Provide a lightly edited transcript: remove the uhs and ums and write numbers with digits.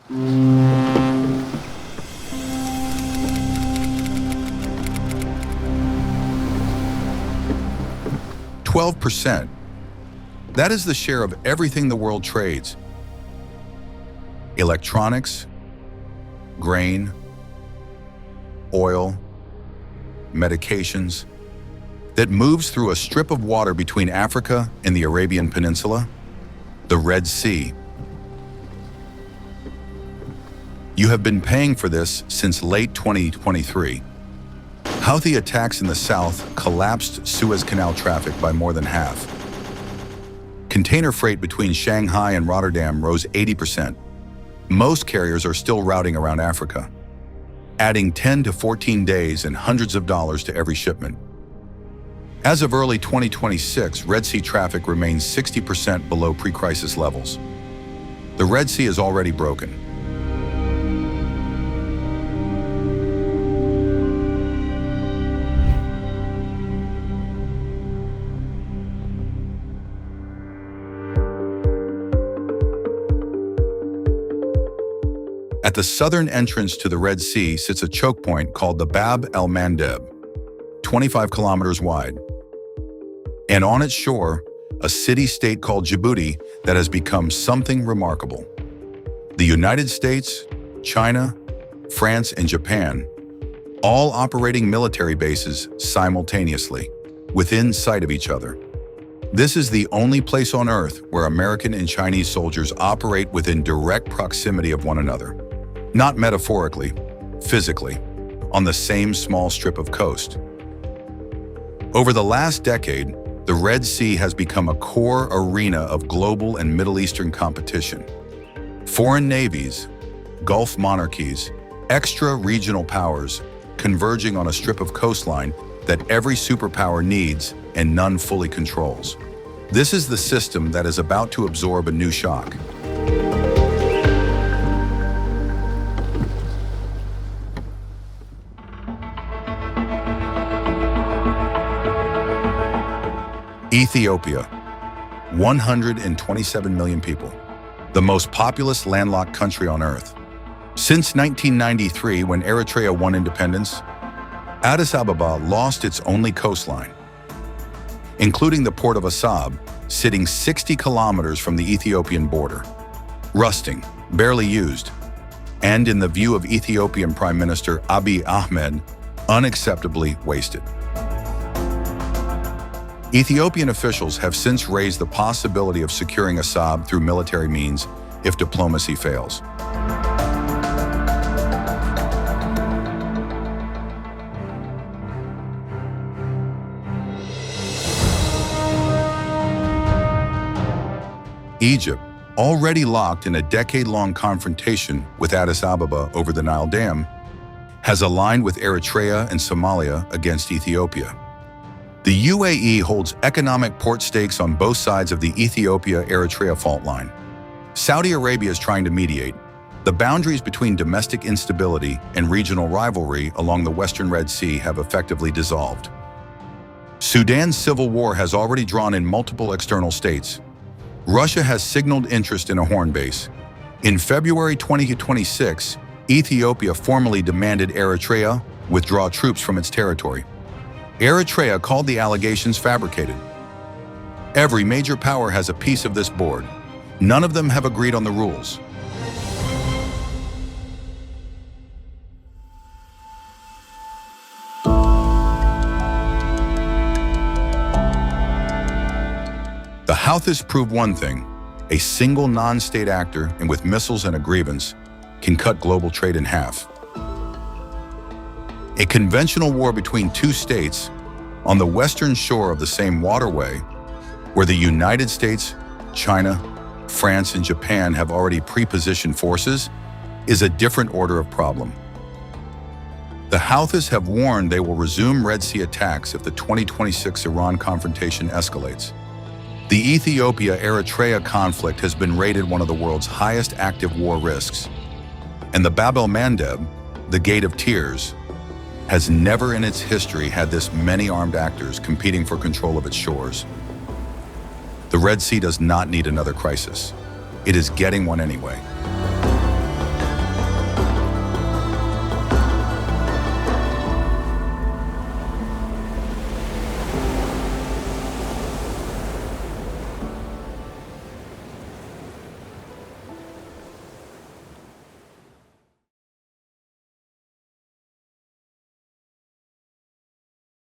%. That is the share of everything the world trades. Electronics, grain, oil, medications, that moves through a strip of water between Africa and the Arabian Peninsula, the Red Sea. You have been paying for this since late 2023. Houthi attacks in the south collapsed Suez Canal traffic by more than half. Container freight between Shanghai and Rotterdam rose 80%. Most carriers are still routing around Africa, adding 10 to 14 days and hundreds of dollars to every shipment. As of early 2026, Red Sea traffic remains 60% below pre-crisis levels. The Red Sea is already broken. At the southern entrance to the Red Sea sits a choke point called the Bab el-Mandeb, 25 kilometers wide. And on its shore, a city-state called Djibouti that has become something remarkable. The United States, China, France, and Japan, all operating military bases simultaneously, within sight of each other. This is the only place on Earth where American and Chinese soldiers operate within direct proximity of one another. Not metaphorically, physically, on the same small strip of coast. Over the last decade, the Red Sea has become a core arena of global and Middle Eastern competition. Foreign navies, Gulf monarchies, extra-regional powers converging on a strip of coastline that every superpower needs and none fully controls. This is the system that is about to absorb a new shock. Ethiopia, 127 million people, the most populous landlocked country on Earth. Since 1993, when Eritrea won independence, Addis Ababa lost its only coastline, including the port of Assab, sitting 60 kilometers from the Ethiopian border, rusting, barely used, and in the view of Ethiopian Prime Minister Abiy Ahmed, unacceptably wasted. Ethiopian officials have since raised the possibility of securing Assab through military means if diplomacy fails. Egypt, already locked in a decade-long confrontation with Addis Ababa over the Nile Dam, has aligned with Eritrea and Somalia against Ethiopia. The UAE holds economic port stakes on both sides of the Ethiopia-Eritrea fault line. Saudi Arabia is trying to mediate. The boundaries between domestic instability and regional rivalry along the Western Red Sea have effectively dissolved. Sudan's civil war has already drawn in multiple external states. Russia has signaled interest in a Horn base. In February 2026, Ethiopia formally demanded Eritrea withdraw troops from its territory. Eritrea called the allegations fabricated. Every major power has a piece of this board. None of them have agreed on the rules. The Houthis prove one thing: a single non-state actor, and with missiles and a grievance, can cut global trade in half. A conventional war between two states on the western shore of the same waterway, where the United States, China, France, and Japan have already pre-positioned forces, is a different order of problem. The Houthis have warned they will resume Red Sea attacks if the 2026 Iran confrontation escalates. The Ethiopia-Eritrea conflict has been rated one of the world's highest active war risks, and the Bab el-Mandeb, the Gate of Tears, has never in its history had this many armed actors competing for control of its shores. The Red Sea does not need another crisis. It is getting one anyway.